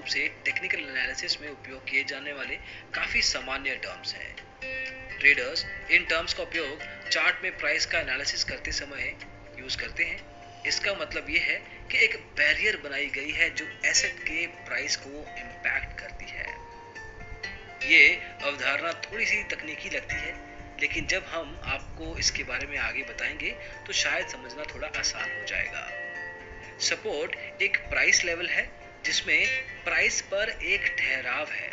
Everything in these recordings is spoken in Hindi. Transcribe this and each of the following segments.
रूप से टेक्निकल एनालिसिस में उपयोग किए जाने वाले काफी सामान्य टर्म्स हैं। ट्रेडर्स इन टर्म्स का उपयोग चार्ट में प्राइस का एनालिसिस करते समय यूज करते हैं। इसका मतलब ये है कि एक बैरियर बनाई गई है जो एसेट के प्राइस को इम्पैक्ट करती है। ये अवधारणा थोड़ी सी तकनीकी लगती है, लेकिन जब हम आपको इसके बारे में आगे बताएंगे तो शायद समझना थोड़ा आसान हो जाएगा। सपोर्ट एक प्राइस लेवल है जिसमें प्राइस पर एक ठहराव है।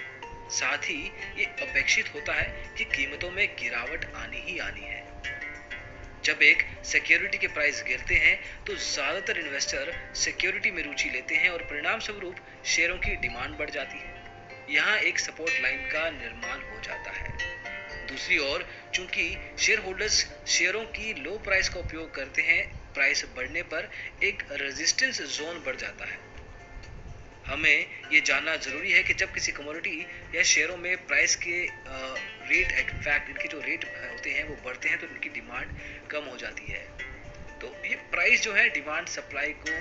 साथ ही ये अपेक्षित होता है कि कीमतों में गिरावट आनी ही आनी है। जब एक सिक्योरिटी के प्राइस गिरते हैं तो ज्यादातर इन्वेस्टर सिक्योरिटी में रुचि लेते हैं और परिणाम स्वरूप शेयरों की डिमांड बढ़ जाती है। यहाँ एक सपोर्ट लाइन का निर्माण हो जाता है। दूसरी ओर, चूंकि शेयर होल्डर्स शेयरों की लो प्राइस का उपयोग करते हैं, प्राइस बढ़ने पर एक रेजिस्टेंस जोन बढ़ जाता है। हमें ये जानना जरूरी है कि जब किसी कमोडिटी या शेयरों में प्राइस के रेट, इनफैक्ट इनके जो रेट होते हैं वो बढ़ते हैं तो इनकी डिमांड कम हो जाती है। तो ये प्राइस जो है डिमांड सप्लाई को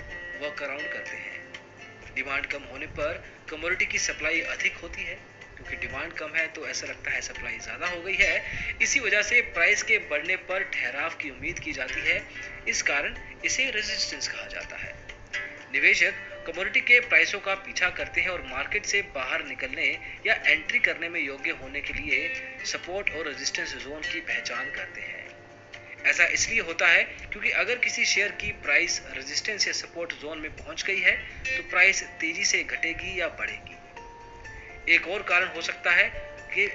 वर्क अराउंड करते हैं। डिमांड कम होने पर कमोडिटी की सप्लाई अधिक होती है, क्योंकि डिमांड कम है तो ऐसा लगता है सप्लाई ज्यादा हो गई है। इसी वजह से प्राइस के बढ़ने पर ठहराव की उम्मीद की जाती है। इस कारण इसे रेजिस्टेंस कहा जाता है। निवेशक कमोडिटी के प्राइसों का पीछा करते हैं और मार्केट से बाहर निकलने या एंट्री करने में योग्य होने के लिए सपोर्ट और रेजिस्टेंस जोन की पहचान करते हैं। ऐसा इसलिए होता है क्योंकि अगर किसी शेयर की प्राइस रेजिस्टेंस या सपोर्ट जोन में पहुंच गई है तो प्राइस तेजी से घटेगी या बढ़ेगी। एक और कारण हो सकता है कि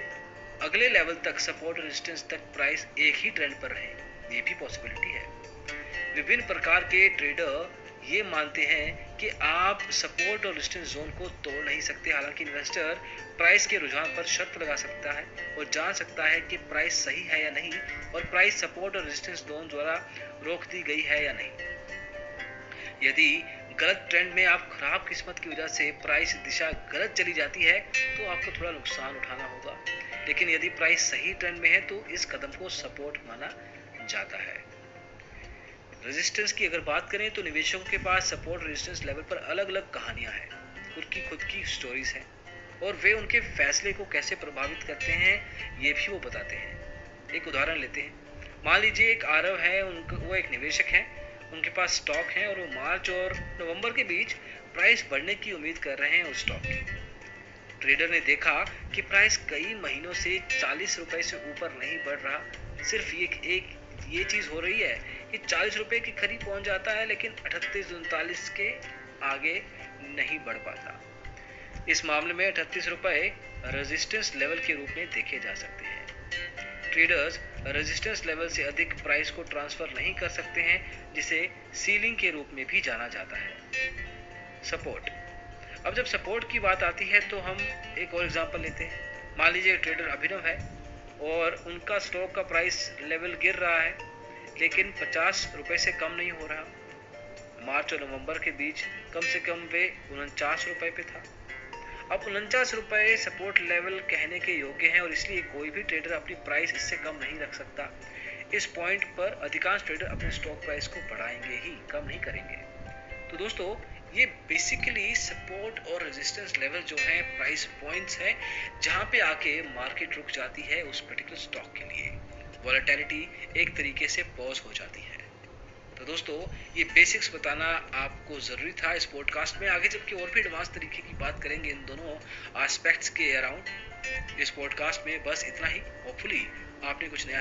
अगले लेवल तक सपोर्ट और रेजिस्टेंस तक प्राइस एक ही ट्रेंड पर रहे। ये भी पॉसिबिलिटी है। विभिन्न प्रकार के ट्रेडर ये मानते हैं कि आप सपोर्ट और रेजिस्टेंस जोन को तोड़ नहीं सकते। हालांकि इन्वेस्टर प्राइस के रुझान पर शर्त लगा सकता है और जान सकता है कि प्राइस सही है या नहीं और प्राइस सपोर्ट और रेजिस्टेंस जोन द्वारा रोक दी गई है या नहीं। यदि गलत ट्रेंड में आप खराब किस्मत की वजह से प्राइस दिशा गलत चली जाती है तो आपको थोड़ा नुकसान उठाना होगा, लेकिन यदि प्राइस सही ट्रेंड में है तो इस कदम को सपोर्ट माना जाता है। रेजिस्टेंस की अगर बात करें तो निवेशकों के पास सपोर्ट रेजिस्टेंस लेवल पर अलग अलग कहानियां हैं, खुद की स्टोरीज हैं और वे उनके फैसले को कैसे प्रभावित करते हैं ये भी वो बताते हैं। एक उदाहरण लेते हैं। मान लीजिए एक आरव है, वो एक निवेशक है, उनके पास स्टॉक है और वो मार्च और नवंबर के बीच प्राइस बढ़ने की उम्मीद कर रहे हैं उस स्टॉक की। ट्रेडर ने देखा कि प्राइस कई महीनों से 40 रुपए से ऊपर नहीं बढ़ रहा। सिर्फ ये चीज हो रही है कि 40 रुपए के करीब पहुंच जाता है, लेकिन 38-39 के आगे नहीं बढ़ पाता। इस मामले में 38 रुपए रेजिस्टेंस लेवल के रूप में देखे जा सकते हैं। ट्रेडर्स रेजिस्टेंस लेवल से अधिक प्राइस को ट्रांसफर नहीं कर सकते हैं, जिसे सीलिंग के रूप में भी जाना जाता है। सपोर्ट। अब जब सपोर्ट की बात आती है तो हम एक और एग्जांपल लेते हैं। मान लीजिए ट्रेडर अभिनव है और उनका स्टॉक का प्राइस लेवल गिर रहा है, लेकिन 50 रुपए से कम नहीं हो रहा। मार्च और नवंबर के बीच कम से कम वे 49 रुपए पे था। अब 49 रुपए सपोर्ट लेवल कहने के योग्य है और इसलिए कोई भी ट्रेडर अपनी प्राइस इससे कम नहीं रख सकता। इस पॉइंट पर अधिकांश ट्रेडर अपने स्टॉक प्राइस को बढ़ाएंगे ही, कम नहीं करेंगे। तो दोस्तों, ये बेसिकली सपोर्ट और रेजिस्टेंस लेवल जो है प्राइस पॉइंट्स है जहां पे आके मार्केट रुक जाती है उस पर्टिकुलर स्टॉक के लिए। वॉलेटिलिटी एक तरीके से पॉज हो जाती है। तो दोस्तों, ये बेसिक्स बताना आपको जरूरी था इस पॉडकास्ट में। आगे जबकि और भी एडवांस तरीके की बात करेंगे इन दोनों एस्पेक्ट्स के अराउंड। इस पॉडकास्ट में बस इतना ही। होपफुली आपने कुछ नया